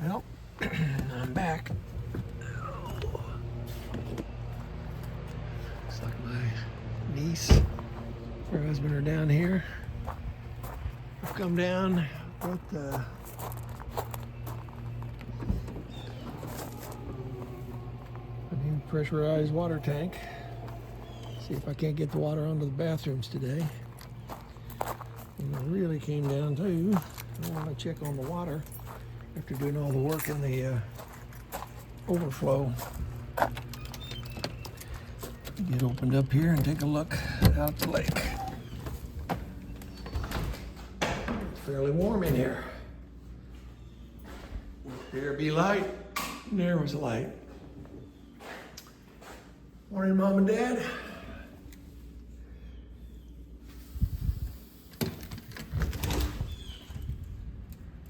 Well, I'm back. Looks like my niece, her husband are down here. I've come down, brought the new pressurized water tank. See if I can't get the water onto the bathrooms today. And it really came down to, I want to check on the water after doing all the work in the overflow. Get opened up here and take a look out the lake. It's fairly warm in here. There be light, and there was light. Morning, Mom and Dad.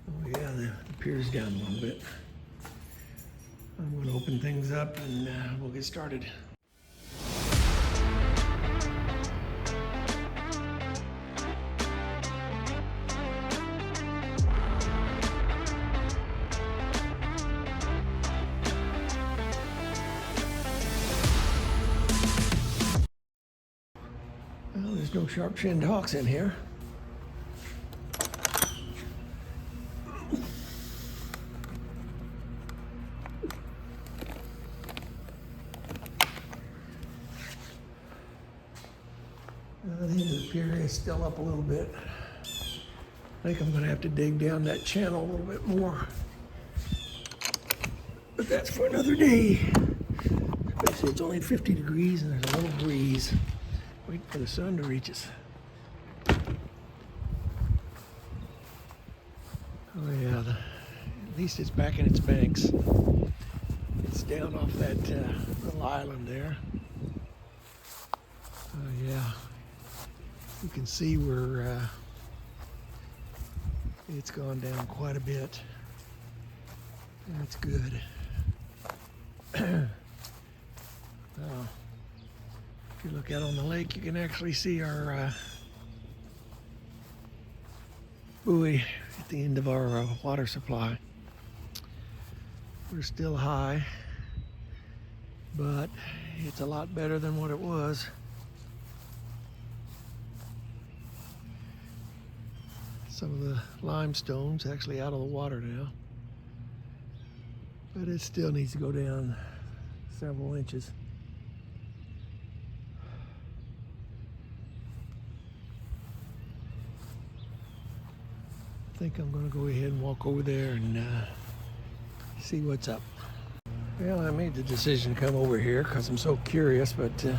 Oh yeah, the pier's down a little bit. I'm going to open things up and we'll get started. Well, there's no sharp-shinned hawks in here. The end of the pier is still up a little bit. I think I'm going to have to dig down that channel a little bit more. But that's for another day. Especially it's only 50 degrees and there's a little breeze. Waiting for the sun to reach us. Oh yeah, at least it's back in its banks. It's down off that little island there. Oh yeah, you can see where it's gone down quite a bit. That's good. Well, if you look out on the lake, you can actually see our buoy at the end of our water supply. We're still high, but it's a lot better than what it was. Some of the limestone's actually out of the water now, but it still needs to go down several inches. I think I'm going to go ahead and walk over there and see what's up. Well, I made the decision to come over here because I'm so curious, but I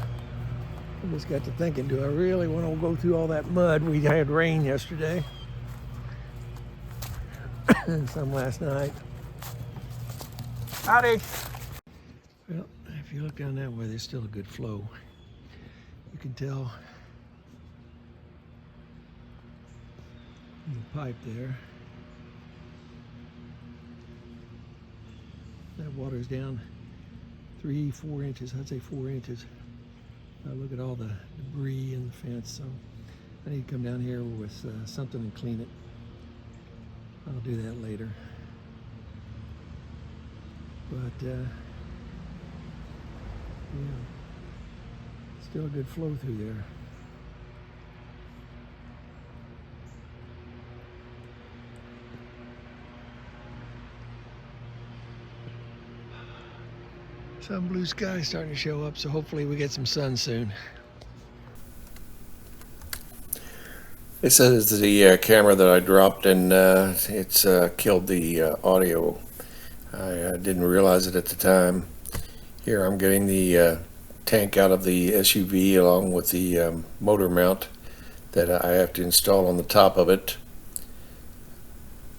just got to thinking, do I really want to go through all that mud? We had rain yesterday and some last night. Howdy! Well, if you look down that way, there's still a good flow. You can tell the pipe there. That water's down 3-4 inches. I'd say 4 inches. Look at all the debris in the fence. So I need to come down here with something and clean it. I'll do that later. But yeah, still a good flow through there. Some blue sky starting to show up, so hopefully we get some sun soon. This is the camera that I dropped, and it's killed the audio. I didn't realize it at the time. Here I'm getting the tank out of the SUV along with the motor mount that I have to install on the top of it.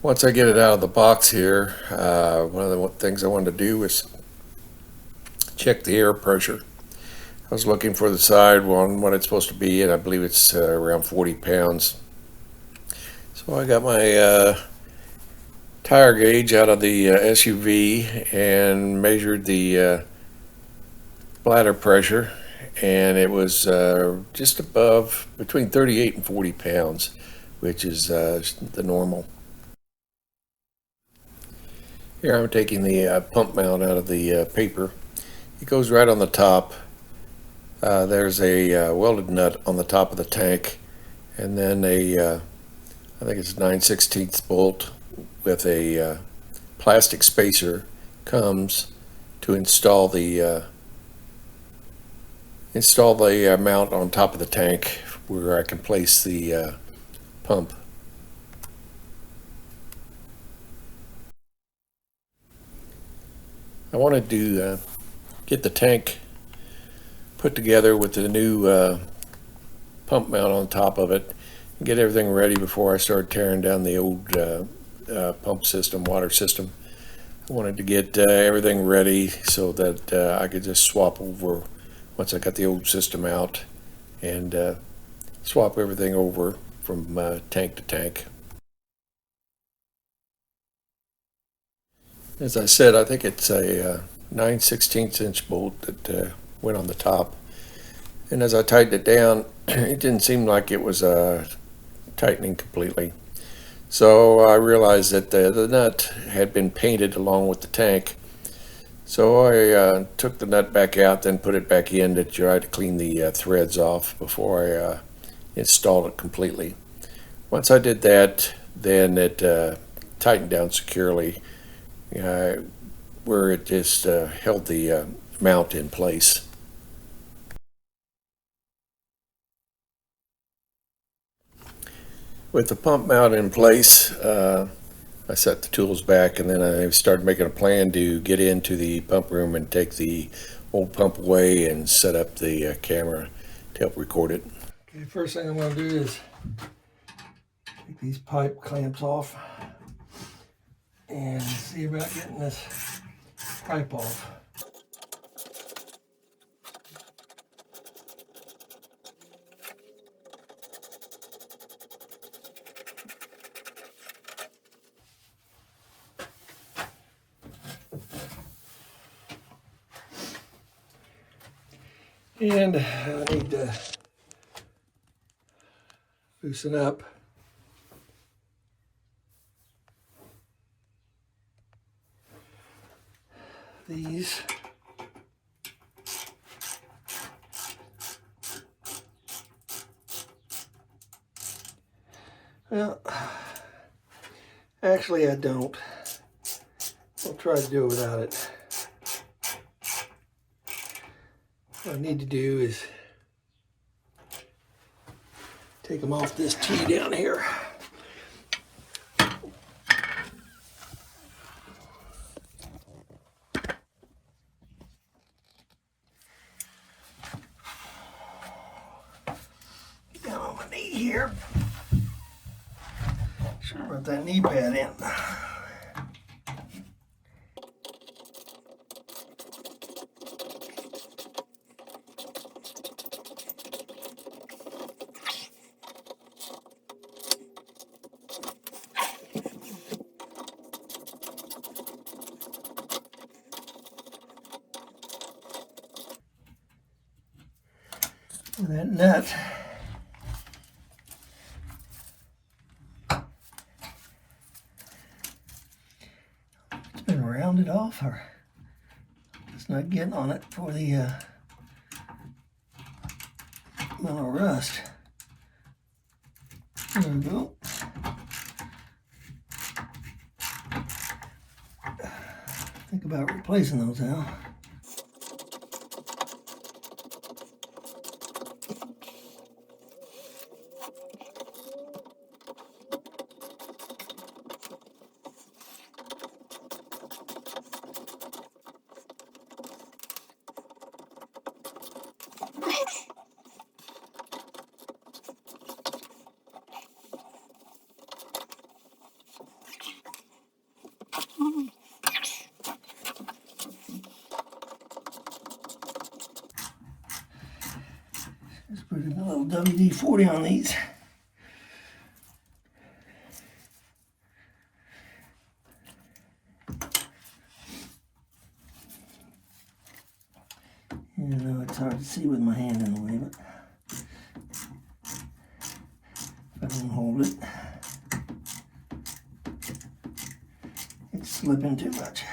Once I get it out of the box here, one of the things I wanted to do was check the air pressure. I was looking for the side one, what it's supposed to be, and I believe it's around 40 pounds. So I got my tire gauge out of the SUV and measured the bladder pressure, and it was just above, between 38 and 40 pounds, which is the normal. Here I'm taking the pump mount out of the paper. It goes right on the top. There's a welded nut on the top of the tank, and then I think it's 9/16 bolt with a plastic spacer comes to install the mount on top of the tank where I can place the pump. I wanted to get the tank put together with the new pump mount on top of it and get everything ready before I started tearing down the old pump system, water system. I wanted to get everything ready so that I could just swap over once I got the old system out and swap everything over from tank to tank. As I said, I think it's a 9/16 inch bolt that went on the top. And as I tightened it down, it didn't seem like it was tightening completely. So I realized that the nut had been painted along with the tank. So I took the nut back out, then put it back in to try to clean the threads off before I installed it completely. Once I did that, then it tightened down securely where it just held the mount in place. With the pump mount in place, I set the tools back, and then I started making a plan to get into the pump room and take the old pump away and set up the camera to help record it. Okay, first thing I'm going to do is take these pipe clamps off and see about getting this pipe off. And I need to loosen up these. Well, actually I don't. I'll try to do it without it. What I need to do is take them off this T down here. Get down on my knee here. Sure about that knee pad in. That nut it's been rounded off, or it's not getting on it for the little rust. There we go. Think about replacing those now. Just put a little WD-40 on these. I know it's hard to see with my hand in the way, but if I don't hold it, it slipping too much.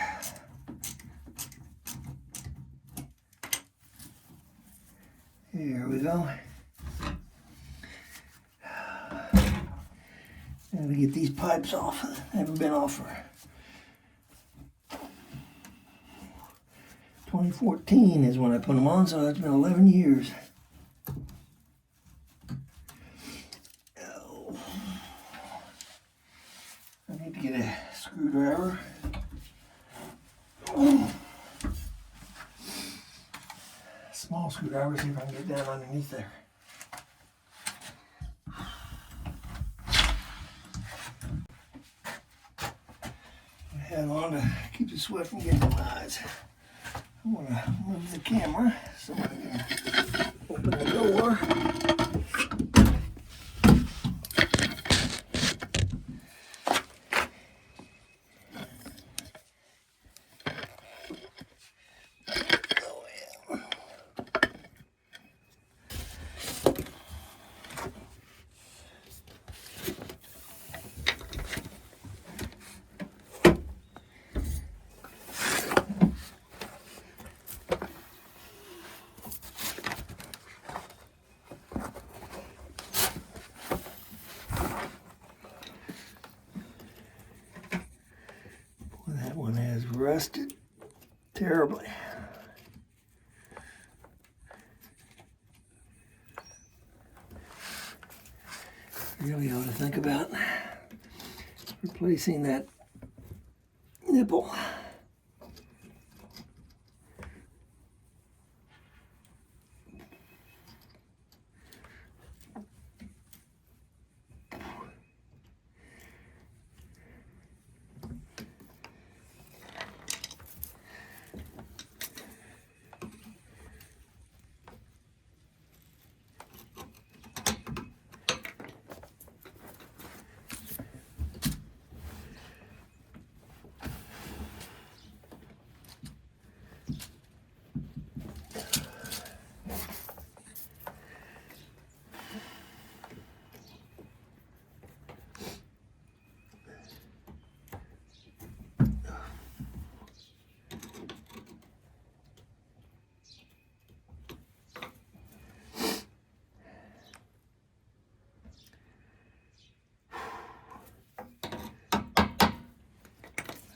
Here we go. Now to get these pipes off. Haven't been off for 2014 is when I put them on, so that's been 11 years. Oh. I need to get a screwdriver. Oh. Small screwdriver, see if I can get down underneath there. I have on to keep the sweat from getting in my eyes. I'm going to move the camera so I can open the door. Oh, yeah. That one has rusted terribly. Really ought to think about replacing that nipple.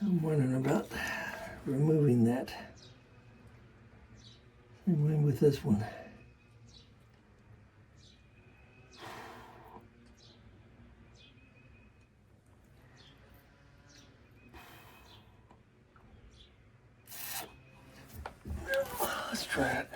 I'm wondering about removing that. Same way with this one. Let's try it.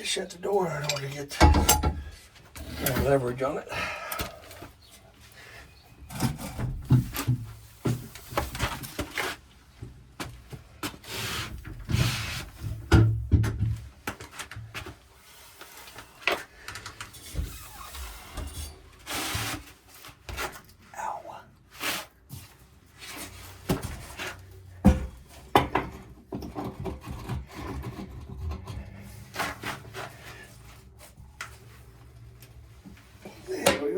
Shut the door in order to get leverage on it. There we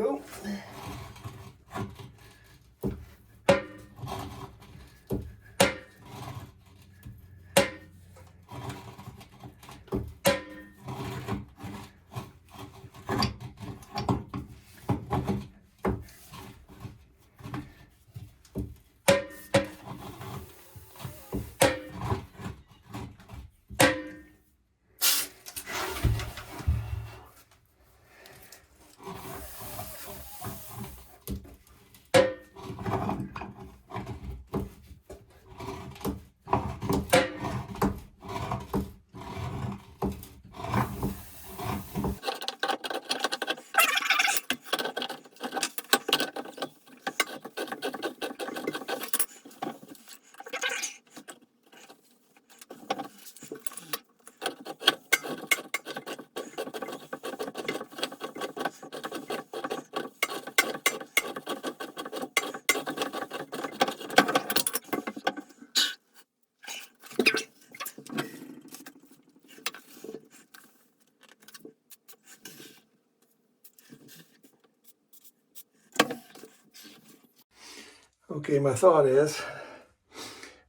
Okay, my thought is,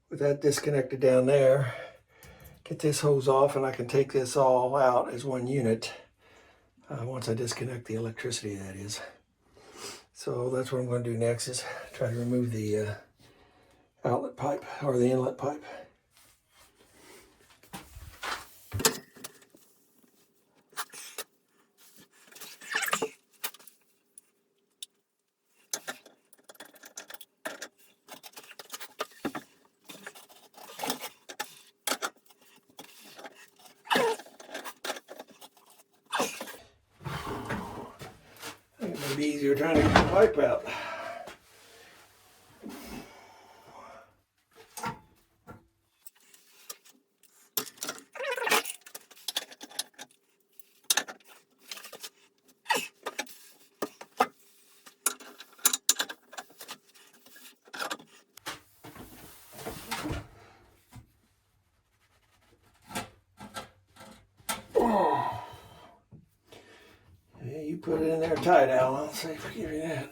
with that disconnected down there, get this hose off and I can take this all out as one unit once I disconnect the electricity, that is. So that's what I'm going to do next, is try to remove the outlet pipe or the inlet pipe. I think it may be easier trying to get the pipe out. Yeah, you put it in there tight, Al. I'll say forgive you that.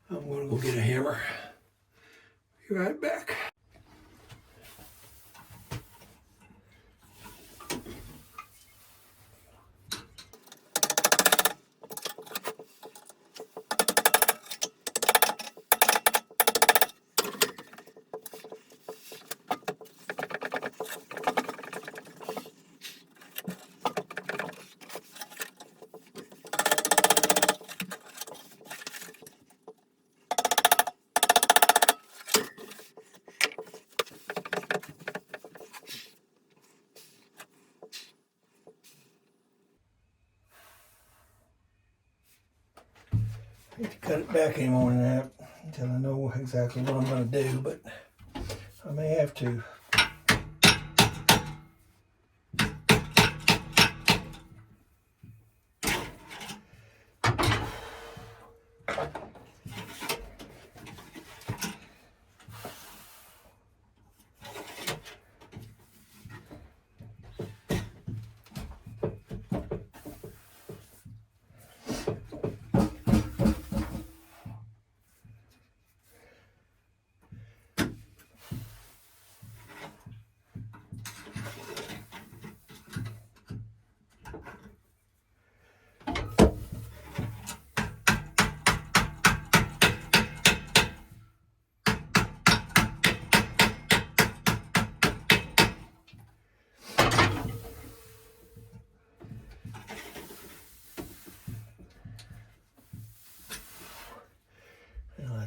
I'm going to go get a hammer. Be right back. I hate to cut it back any more than that until I know exactly what I'm going to do, but I may have to.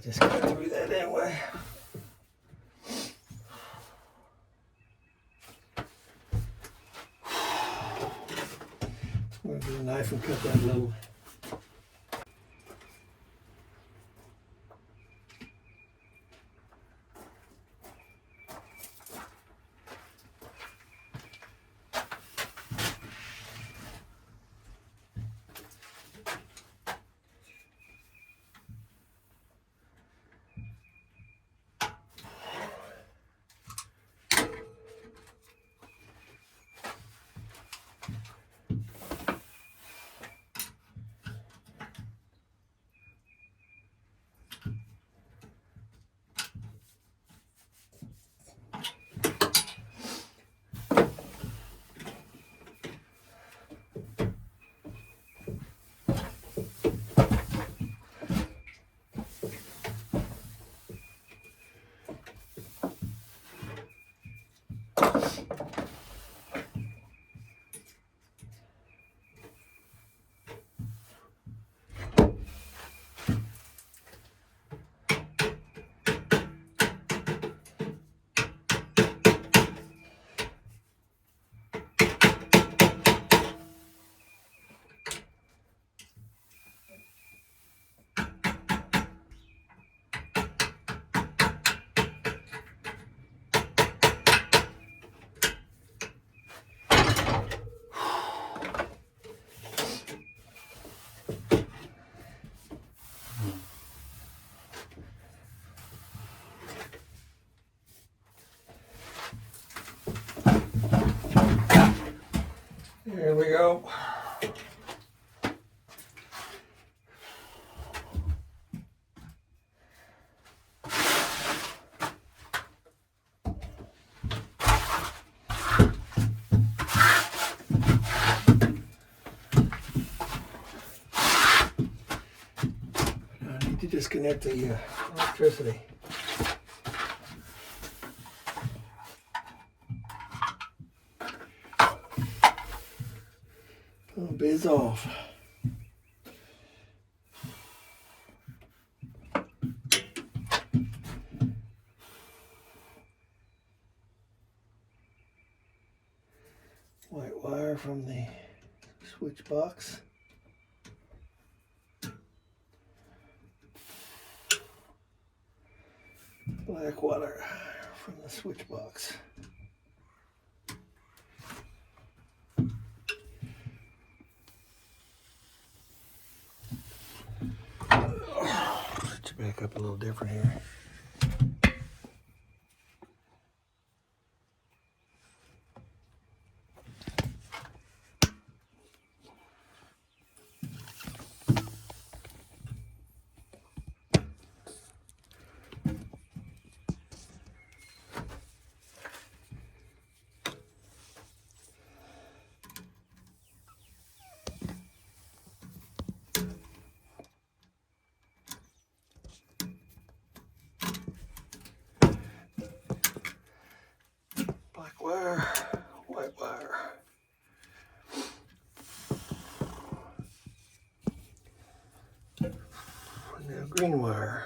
just got through that anyway. I'm going to get a knife and cut that little. Here we go. I need to disconnect the electricity. Oh, biz off. White wire from the switch box. Black wire from the switch box. Let's back up a little different here. Black wire, white wire. Now green wire.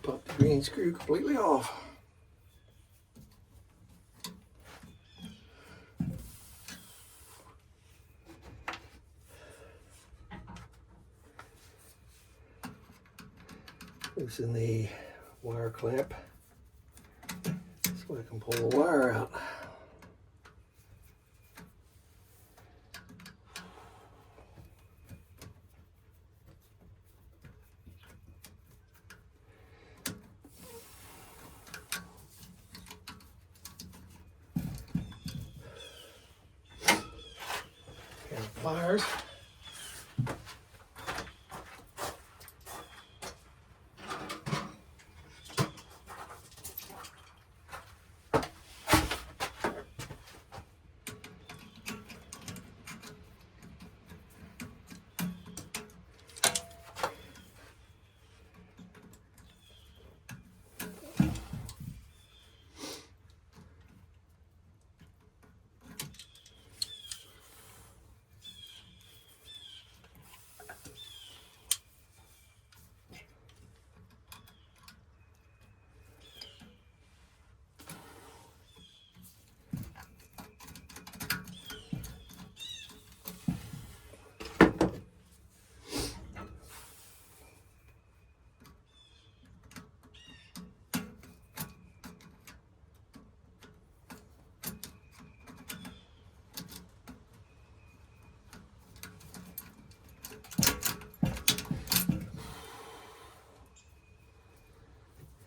Pop the green screw completely off. loosen the wire clamp so I can pull the wire out. And pliers.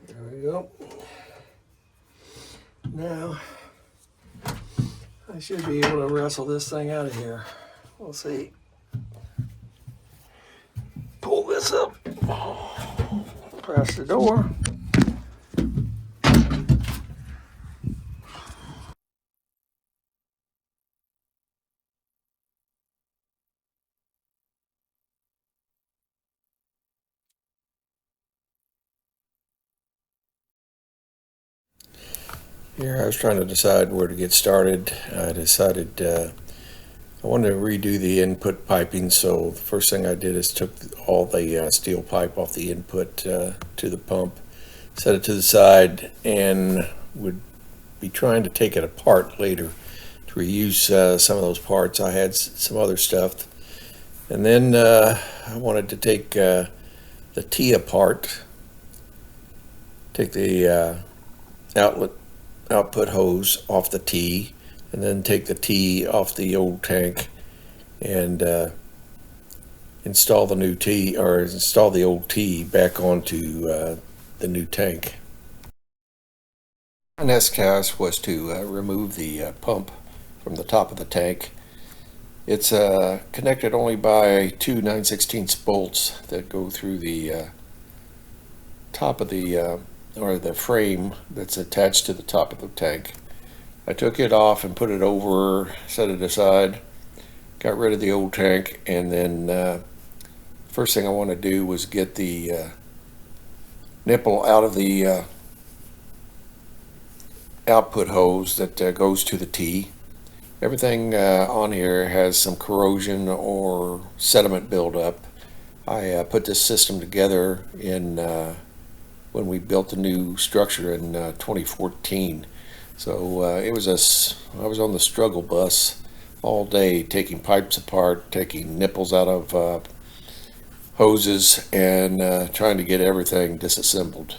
There we go. Now, I should be able to wrestle this thing out of here. We'll see. Pull this up. Press the door. Here I was trying to decide where to get started. I decided I wanted to redo the input piping, so the first thing I did is took all the steel pipe off the input to the pump, set it to the side, and would be trying to take it apart later to reuse some of those parts. I had some other stuff, and then I wanted to take the T apart, take the output hose off the T, and then take the T off the old tank and install the new T, or install the old T back onto the new tank. My next task was to remove the pump from the top of the tank. It's connected only by two 9/16 bolts that go through the top of the or the frame that's attached to the top of the tank. I took it off and put it over, set it aside, got rid of the old tank, and then first thing I want to do was get the nipple out of the output hose that goes to the T. Everything on here has some corrosion or sediment buildup. I put this system together in when we built the new structure in 2014. So I was on the struggle bus all day, taking pipes apart, taking nipples out of hoses, and trying to get everything disassembled.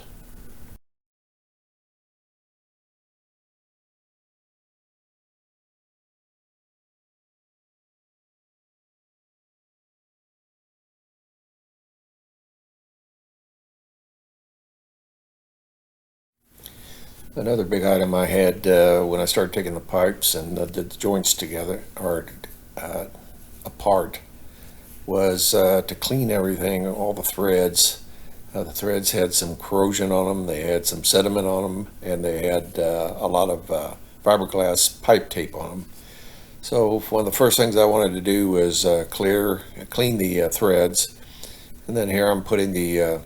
Another big item I had when I started taking the pipes and the joints together or apart was to clean everything, all the threads. The threads had some corrosion on them, they had some sediment on them, and they had a lot of fiberglass pipe tape on them. So one of the first things I wanted to do was clean the threads, and then here I'm putting the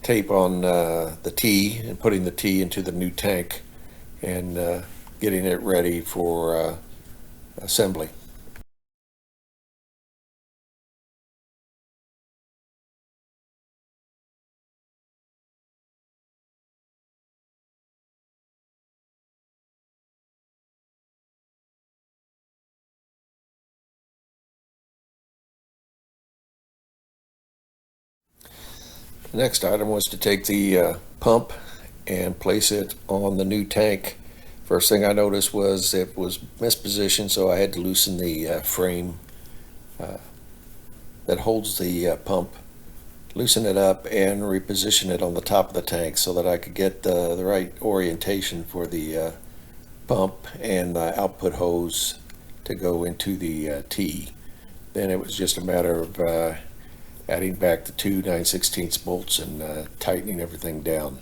tape on the T and putting the T into the new tank and getting it ready for assembly. The next item was to take the pump and place it on the new tank. First thing I noticed was it was mispositioned, so I had to loosen the frame that holds the pump, loosen it up, and reposition it on the top of the tank so that I could get the right orientation for the pump and the output hose to go into the T. Then it was just a matter of adding back the two 9/16 bolts and tightening everything down.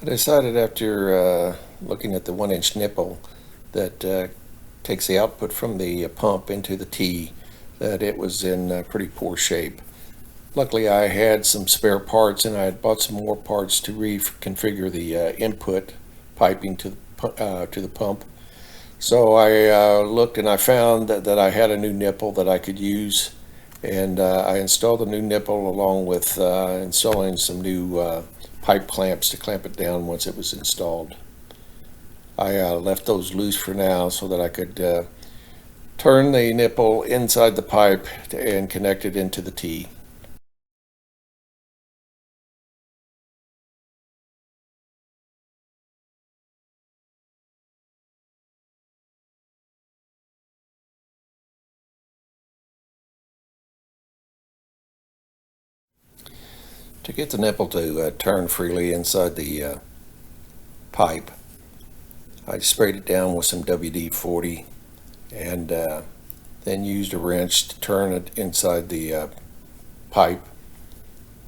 I decided after looking at the 1-inch nipple that takes the output from the pump into the T that it was in pretty poor shape. Luckily, I had some spare parts, and I had bought some more parts to reconfigure the input piping to the pump. So I looked and I found that I had a new nipple that I could use, and I installed a new nipple along with installing some new pipe clamps to clamp it down once it was installed. I left those loose for now so that I could turn the nipple inside the pipe and connect it into the T. To get the nipple to turn freely inside the pipe, I sprayed it down with some WD-40 and then used a wrench to turn it inside the pipe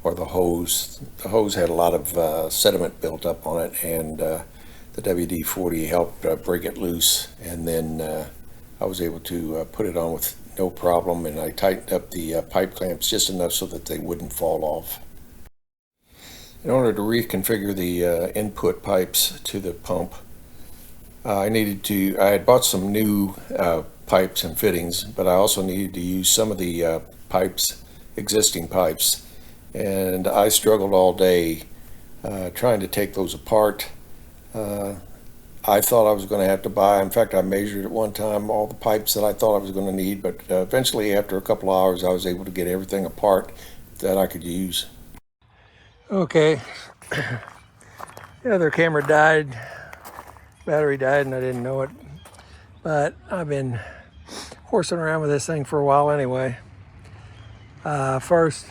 or the hose. The hose had a lot of sediment built up on it, and the WD-40 helped break it loose, and then I was able to put it on with no problem, and I tightened up the pipe clamps just enough so that they wouldn't fall off. In order to reconfigure the input pipes to the pump, I had bought some new pipes and fittings, but I also needed to use some of the existing pipes, and I struggled all day trying to take those apart. I thought I was going to have to buy, in fact, I measured at one time all the pipes that I thought I was going to need, but eventually after a couple hours I was able to get everything apart that I could use. Okay, the other camera died, battery died, and I didn't know it, but I've been horsing around with this thing for a while anyway. First,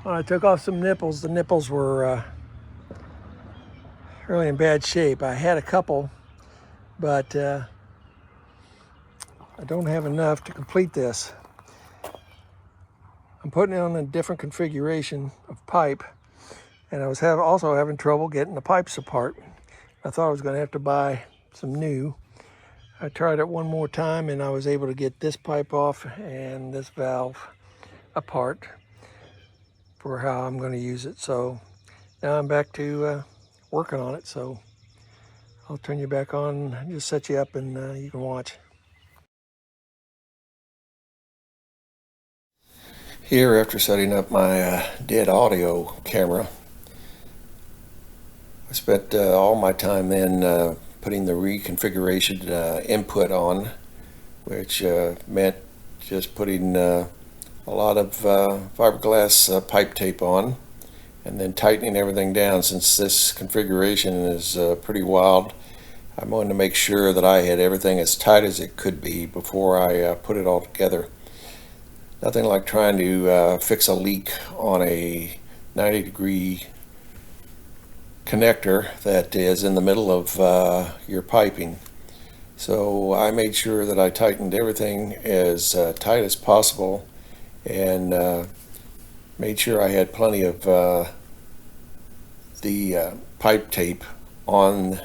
when I took off some nipples, the nipples were really in bad shape. I had a couple, but I don't have enough to complete this. I'm putting it on a different configuration of pipe, and I was also having trouble getting the pipes apart. I thought I was going to have to buy some new. I tried it one more time, and I was able to get this pipe off and this valve apart for how I'm going to use it. So now I'm back to working on it. So I'll turn you back on, just set you up, and you can watch. Here, after setting up my dead audio camera, I spent all my time then putting the reconfiguration input on, which meant just putting a lot of fiberglass pipe tape on and then tightening everything down. Since this configuration is pretty wild, I wanted to make sure that I had everything as tight as it could be before I put it all together. Nothing like trying to fix a leak on a 90-degree connector that is in the middle of your piping. So I made sure that I tightened everything as tight as possible, and made sure I had plenty of the pipe tape on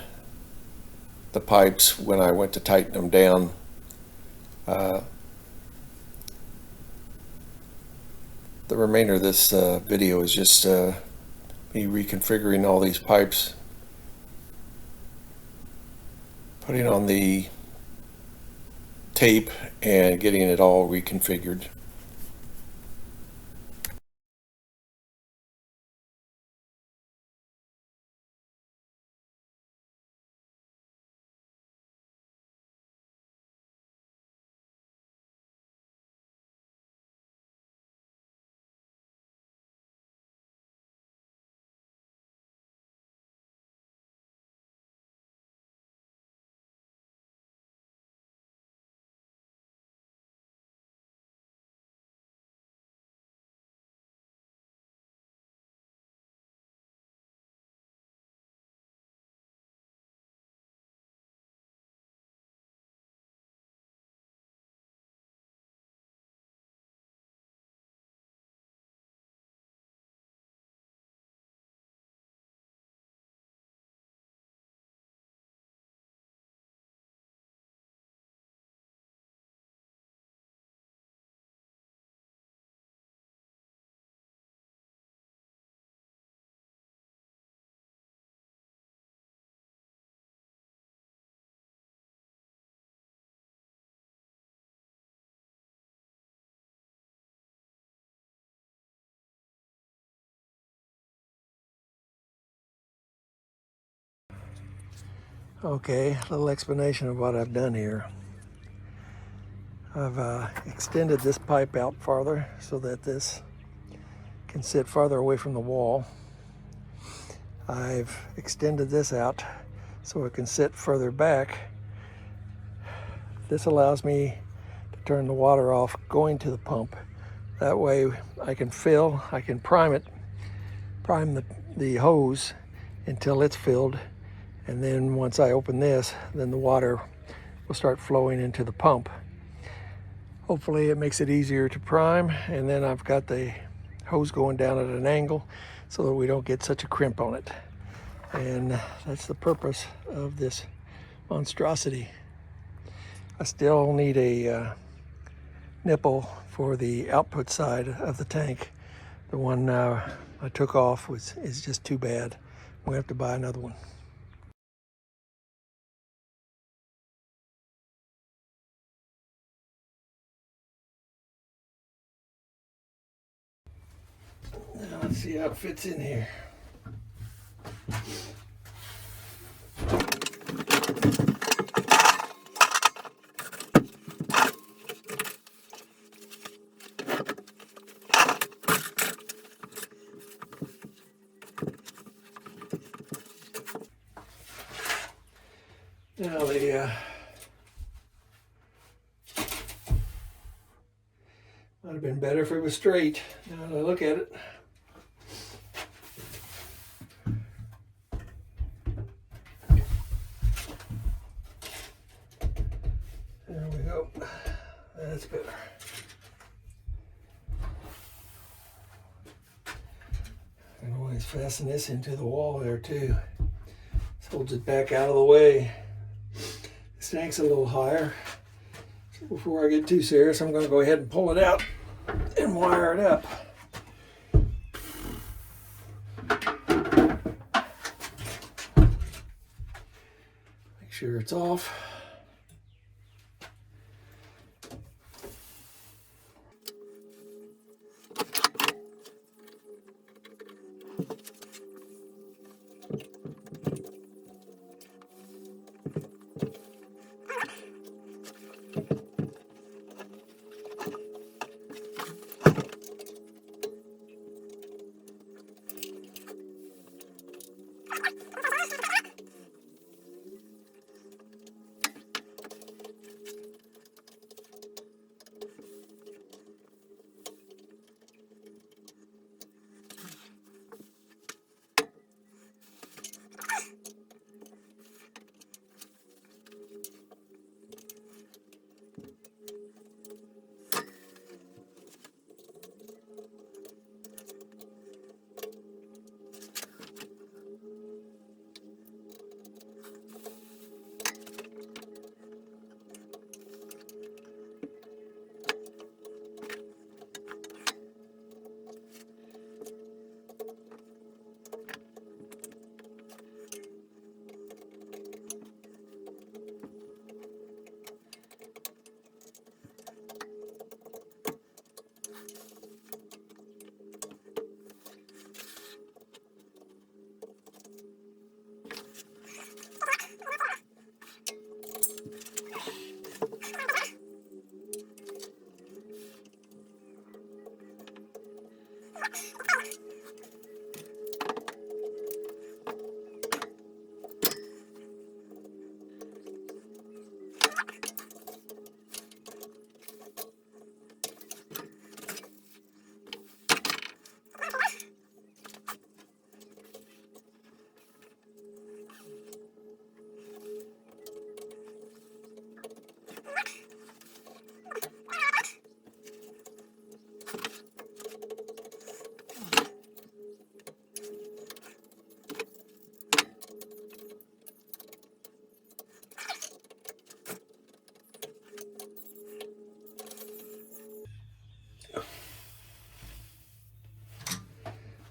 the pipes when I went to tighten them down. Uh, the remainder of this video is just me reconfiguring all these pipes, putting on the tape and getting it all reconfigured. Okay, a little explanation of what I've done here. I've extended this pipe out farther so that this can sit farther away from the wall. I've extended this out so it can sit further back. This allows me to turn the water off going to the pump. That way I can prime the hose until it's filled, and then once I open this, then the water will start flowing into the pump. Hopefully it makes it easier to prime, and then I've got the hose going down at an angle so that we don't get such a crimp on it. And that's the purpose of this monstrosity. I still need a nipple for the output side of the tank. The one I took off is just too bad. We'll have to buy another one. Now let's see how it fits in here. Now might have been better if it was straight. Now that I look at it. There we go. That's better. I can always fasten this into the wall there too. This holds it back out of the way. This tank's a little higher. So before I get too serious, I'm going to go ahead and pull it out and wire it up. Make sure it's off.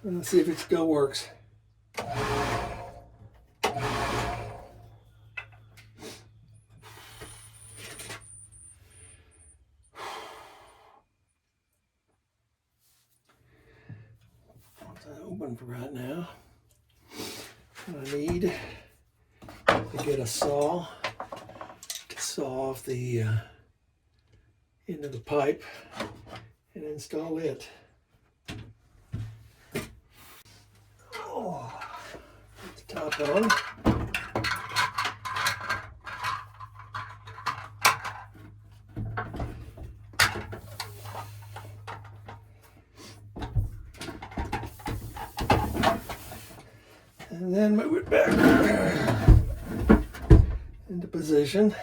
Let's see if it still works. Open for right now. I need to get a saw to saw off the end of the pipe and install it. Oh, put the top on. And then move it back into position.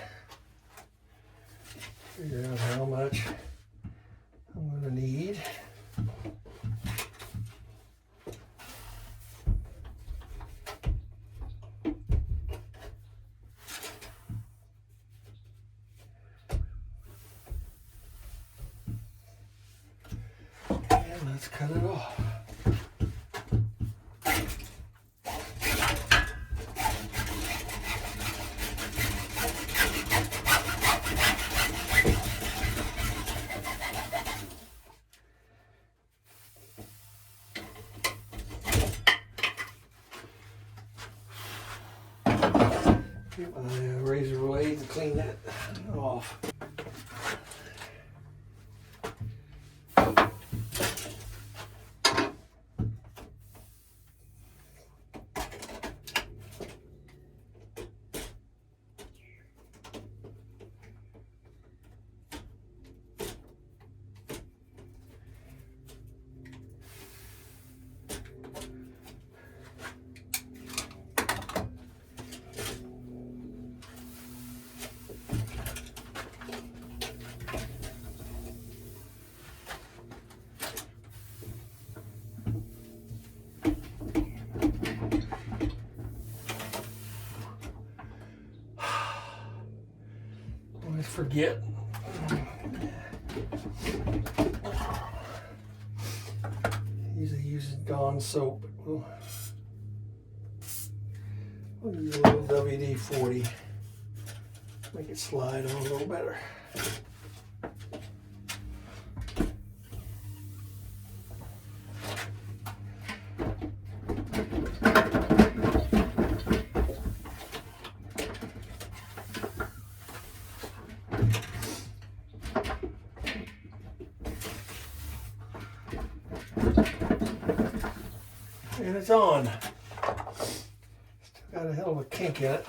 Figure out how much I'm going to need. And let's cut it off. Get my razor blade and clean that off. Always forget. Usually use Dawn soap, but we'll use a little WD-40. Make it slide on a little better. And it's on. Still got a hell of a kink in it.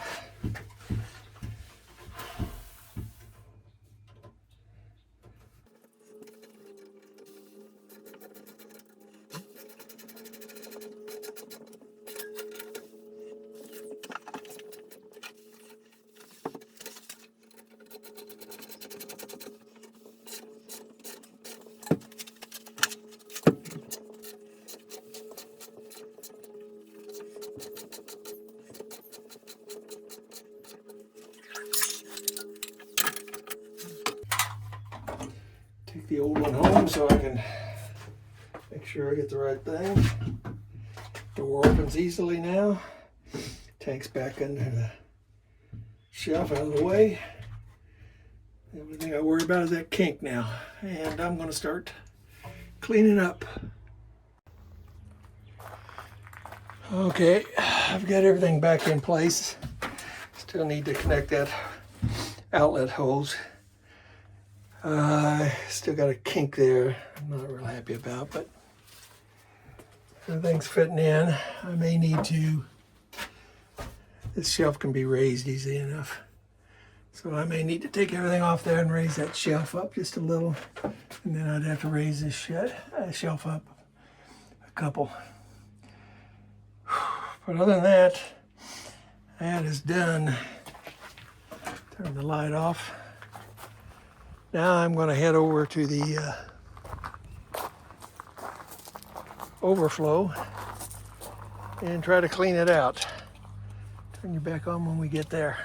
Take the old one home so I can make sure I get the right thing. Door opens easily now. Tank's back under the shelf out of the way. The only thing I worry about is that kink now. And I'm going to start cleaning up. Okay, I've got everything back in place. Still need to connect that outlet hose. Still got a kink there I'm not real happy about, but Everything's fitting in. I may need to, this shelf can be raised easy enough. So I may need to take everything off there and raise that shelf up just a little. And then I'd have to raise this shelf up a couple. But other than that, that is done. Turn the light off. Now I'm going to head over to the overflow and try to clean it out. Turn you back on when we get there.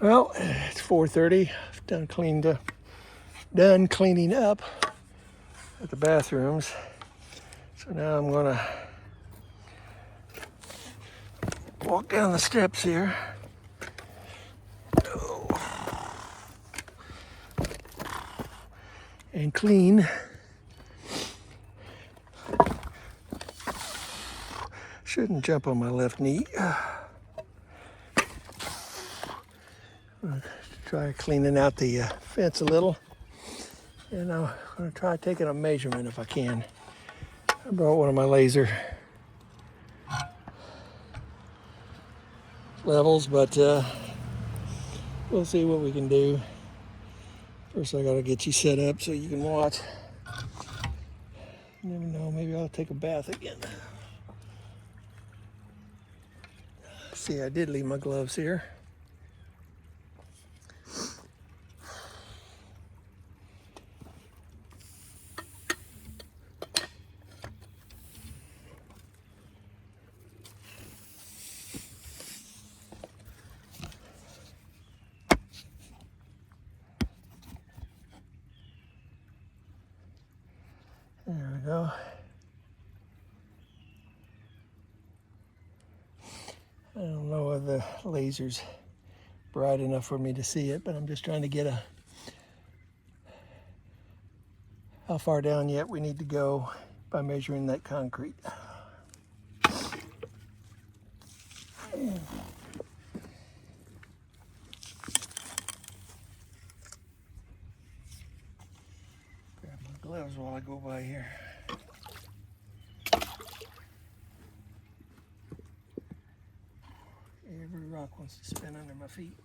Well, it's 4:30. I've done cleaning up at the bathrooms. So now I'm going to walk down the steps here. And clean. Shouldn't jump on my left knee. Try cleaning out the fence a little. And I'm going to try taking a measurement if I can. I brought one of my laser levels, but we'll see what we can do. First I got to get you set up so you can watch. You never know, maybe I'll take a bath again. See, I did leave my gloves here. There we go. I don't know if the laser's bright enough for me to see it, but I'm just trying to get how far down yet we need to go by measuring that concrete. Grab my gloves while I go by here. Every rock wants to spin under my feet.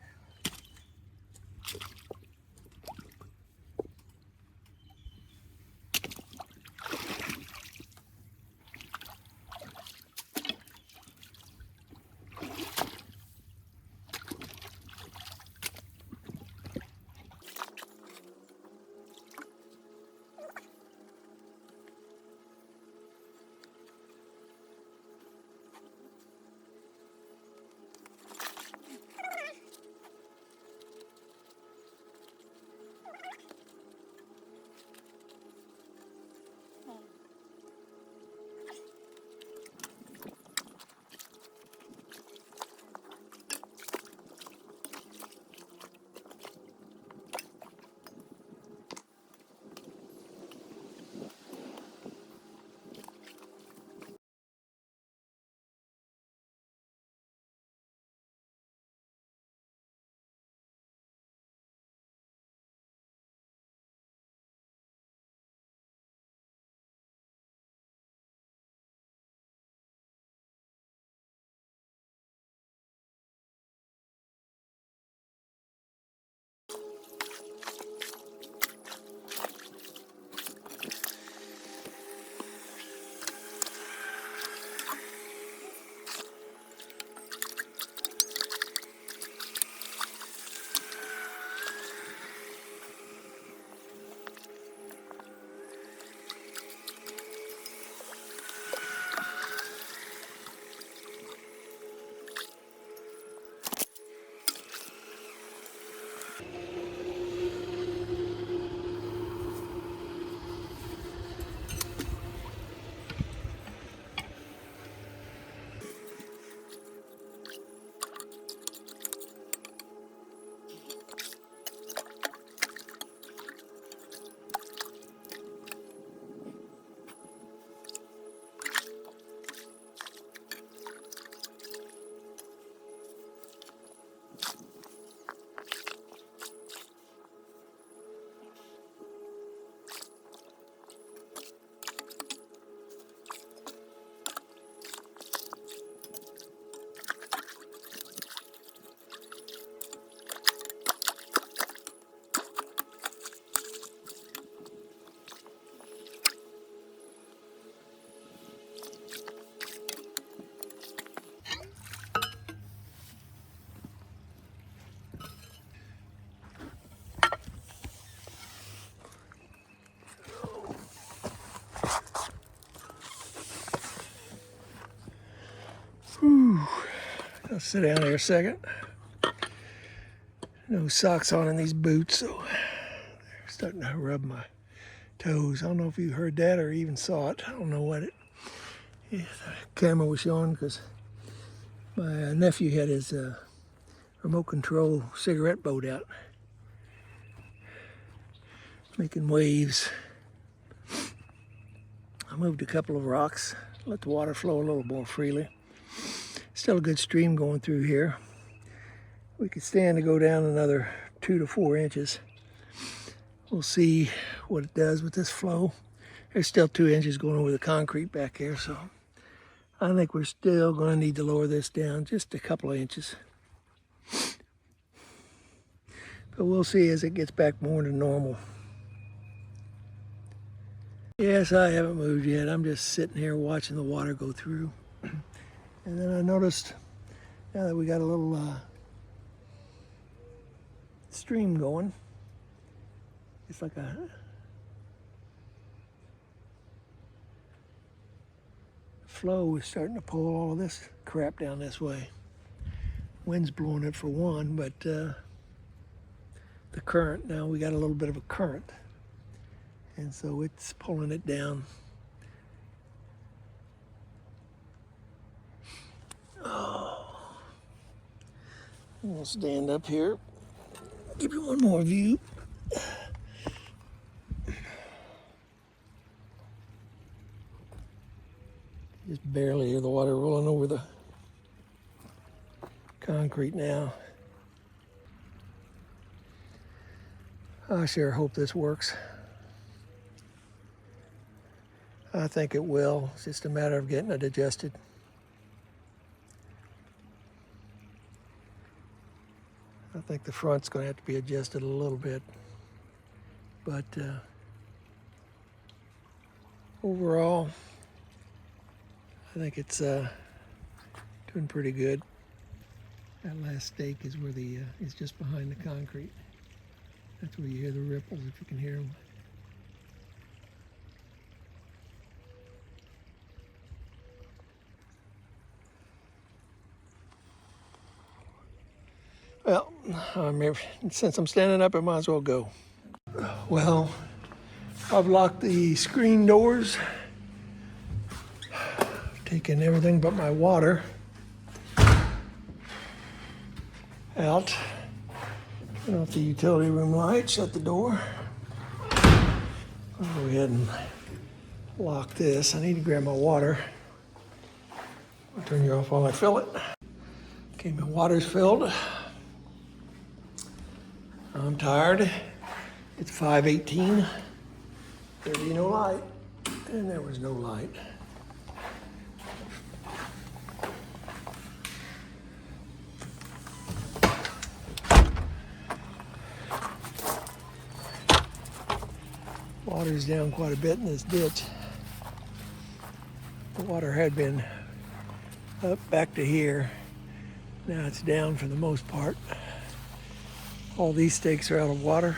I'll sit down here a second. No socks on in these boots, so they're starting to rub my toes. I don't know if you heard that or even saw it. I don't know what the camera was showing, because my nephew had his remote control cigarette boat out, making waves. I moved a couple of rocks, let the water flow a little more freely. Still a good stream going through here. We could stand to go down another 2 to 4 inches. We'll see what it does with this flow. There's still 2 inches going over the concrete back here, so I think we're still going to need to lower this down just a couple of inches. But we'll see as it gets back more to normal. Yes, I haven't moved yet. I'm just sitting here watching the water go through. And then I noticed, now that we got a little stream going, it's like a flow is starting to pull all of this crap down this way. Wind's blowing it for one, but the current, now we got a little bit of a current, and so it's pulling it down. Oh, we'll stand up here, give you one more view. Just barely hear the water rolling over the concrete now. I sure hope this works. I think it will. It's just a matter of getting it adjusted. I think the front's going to have to be adjusted a little bit, but overall, I think it's doing pretty good. That last stake is where the is just behind the concrete. That's where you hear the ripples, if you can hear them. Well, since I'm standing up, I might as well go. Well, I've locked the screen doors, taken everything but my water out. Turn off the utility room light, shut the door. I'll go ahead and lock this. I need to grab my water. I'll turn you off while I fill it. Okay, my water's filled. I'm tired. It's 5:18. There'd be no light. And there was no light. Water's down quite a bit in this ditch. The water had been up back to here. Now it's down for the most part. All these stakes are out of water.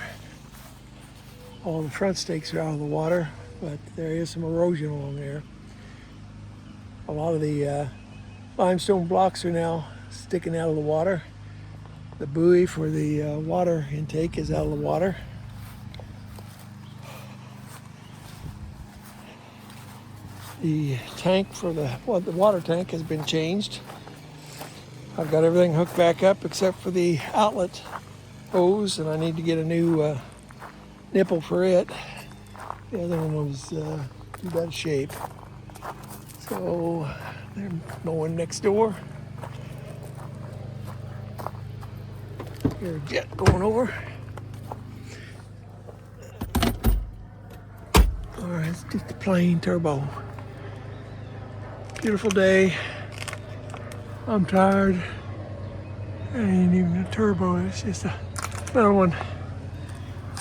All the front stakes are out of the water, but there is some erosion along there. A lot of the limestone blocks are now sticking out of the water. The buoy for the water intake is out of the water. The tank for the water tank has been changed. I've got everything hooked back up except for the outlet hose, and I need to get a new nipple for it. The other one was in bad shape. So they're mowing next door. Here's a jet going over. All right, it's just a plain turbo. Beautiful day. I'm tired. It ain't even a turbo, it's just another one.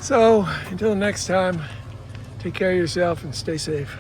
So until next time, take care of yourself and stay safe.